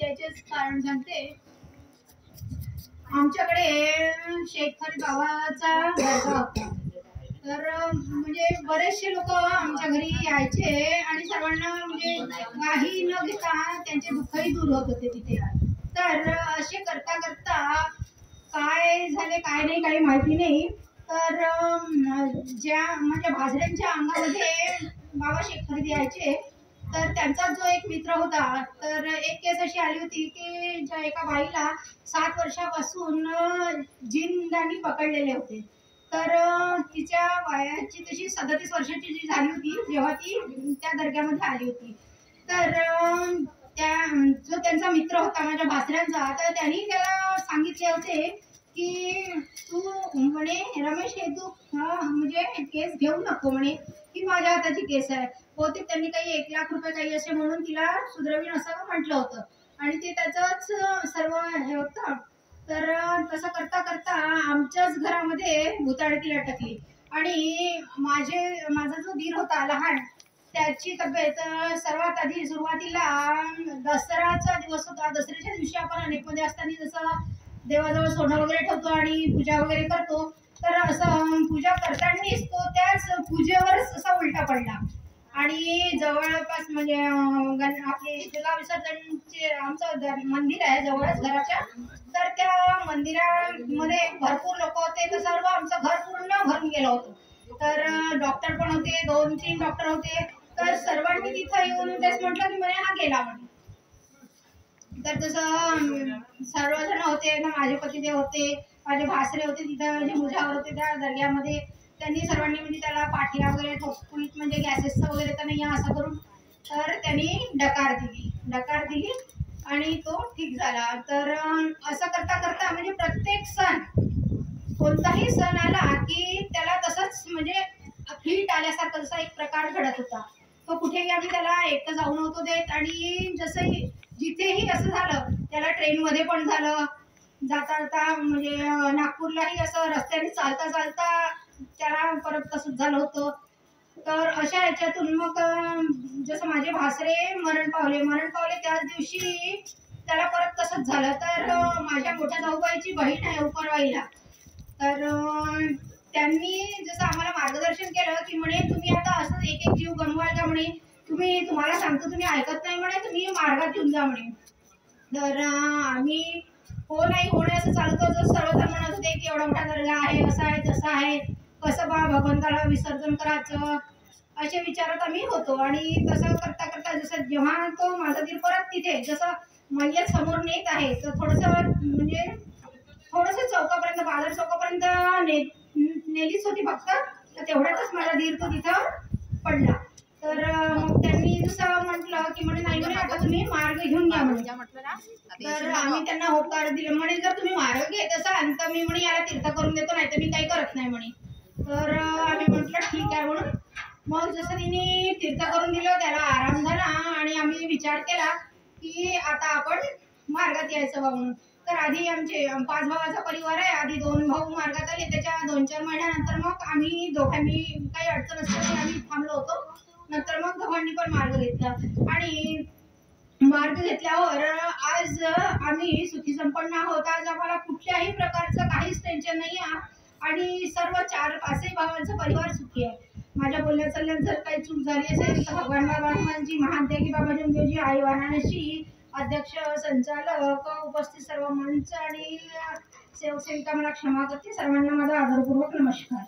याचेच कारण सांगते। आमच्याकडे शेतकरी गावाचा दर्गा होता, तर म्हणजे बरेचसे लोक आमच्या घरी यायचे आणि सर्वांना म्हणजे काही न घेता त्यांचे दुःखही दूर होत होते तिथे। तर असे करता करता काय झाले काय नाही काही माहिती नाही, तर ज्या म्हणजे भाजड्यांच्या अंगामध्ये बाबा शेतकरी यायचे, तर त्यांचा जो एक मित्र होता, तर एक केस अशी आली होती की ज्या एका बाईला 7 वर्षापासून जिंदानी पकडलेले होते। तर तिच्या वयाची तशी 37 वर्षाची जी झाली होती जेव्हा ती त्या दर्ग्यामध्ये आली होती। तर त्या जो त्यांचा मित्र होता माझ्या भासऱ्यांचा, तर त्यांनी त्याला सांगितले होते की तू म्हणे रमेश हे तू म्हणजे केस घेऊ नको म्हणे, ही माझ्या हाताची केस आहे। बहुतेक त्यांनी काही 1 लाख रुपये काही असे म्हणून तिला सुधरवीन असं म्हटलं होतं आणि ते त्याचंच सर्व हे होतं। तर तसं करता करता आमच्याच घरामध्ये भुताळकी लटकली आणि माझा जो दीर होता लहान, त्याची तब्येत सर्वात आधी सुरुवातीला दसराचा दिवस होता। दसऱ्याच्या दिवशी आपण अनेकमध्ये असताना जसं देवाजवळ सोनं वगैरे ठेवतो आणि पूजा वगैरे करतो, तर असं पूजा करतानाच तो त्याच पूजेवरच असा उलटा पडला आणि जवळपास म्हणजे आपले दुर्गा विसर्जनचे आमचं मंदिर आहे जवळच घराच्या, तर त्या मंदिरामध्ये भरपूर लोक होते, तर सर्व आमचं घर पूर्ण भरून गेलं होतं। तर डॉक्टर पण होते, 2-3 डॉक्टर होते, तर सर्वांनी तिथं येऊन तेच म्हटलं की म्हणे हा गेला म्हणे। तर तसं सर्वजण होते ना, माझे पतिदेव होते, माझे भासरे होते, तिथं जे मुजावर होते त्या दर्ग्यामध्ये, त्यांनी सर्वांनी म्हणजे त्याला पाठीला वगैरे ठोकपुलीत म्हणजे गॅसेसचं वगैरे तर नाही असं करून, तर त्यांनी डकार दिली आणि तो ठीक झाला। तर असं करता करता म्हणजे प्रत्येक सण, कोणताही सण आला की त्याला तसंच म्हणजे फिट आल्यासारखं जसा एक प्रकार घडत होता। तो कुठेही आम्ही त्याला एकटं जाऊ नव्हतो देत आणि जसंही जिथेही असं झालं, त्याला ट्रेनमध्ये पण झालं, जाता जाता म्हणजे नागपूरलाही असं रस्त्याने चालता चालता त्याला परत तसंच झालं होतं। तर अशा ह्याच्यातून मग जसं माझे भासरे मरण पावले त्याच दिवशी त्याला परत तसंच झालं। तर माझ्या मोठ्या जाऊबाईची बहीण आहे उपरवाईला, तर त्यांनी जसं आम्हाला मार्गदर्शन केलं की म्हणे तुम्ही आता असंच एक एक जीव गमवाल का म्हणे, तुम्हाला सांगतो तुम्ही ऐकत नाही म्हणे, तुम्ही मार्गात येऊन जा म्हणे। तर आम्ही हो नाही असं चालतं, जर सर्वजण म्हणत होते की एवढा मोठा दर्गा आहे, असं आहे तसं आहे, कसं बा भगवंताला विसर्जन करायचं, असे विचारात आम्ही होतो। आणि तसं करता करता जसं जेव्हा तो माझा दीर परत तिथे जसं मय्यत समोर नेत आहे, तर म्हणजे थोडंसं चौकापर्यंत बाजार चौकापर्यंत नेलीच होती फक्त, तर तेवढ्यातच माझा दीर तो तिथं पडला। तर मग त्यांनी जसं म्हटलं की म्हणे नाही म्हणे आता तुम्ही मार्ग घेऊन घ्या म्हणे। तर आम्ही त्यांना होकार दिले म्हणे जर तुम्ही मार्ग घेत असाल तर मी म्हणे याला तीर्थ करून देतो, नाही तर मी काही करत नाही म्हणे। तर आम्ही म्हटलं ठीक आहे म्हणून मग जसं तिने तीर्थ करून दिलं, त्याला आराम झाला आणि आम्ही विचार केला की आता आपण मार्गात यायचं बा म्हणून। तर आधी आमचे 5 भावाचा परिवार आहे, आधी 2 भाऊ मार्गात आले, त्याच्या 2-4 महिन्यानंतर मग आम्ही दोघांनी काही अडचण असल्याने आम्ही थांबलो होतो। नंतर मग दोघांनी पण मार्ग घेतला आणि मार्ग घेतल्यावर आज आम्ही सुखी संपन्न आहोत। आज आम्हाला कुठल्याही प्रकारचं काहीच टेन्शन नाही आहे आणि सर्व 4-5 भावांचा परिवार सुखी आहे। माझ्या बोलण्या चालण्यात जर काही चूक झाली असेल तर भगवान बाबांची महान देगी बाबा जमदेवजी आई वाराणसी अध्यक्ष संचालक उपस्थित सर्व मंच आणि सेवक सेविका मला क्षमा करते। सर्वांना माझा आदरपूर्वक नमस्कार।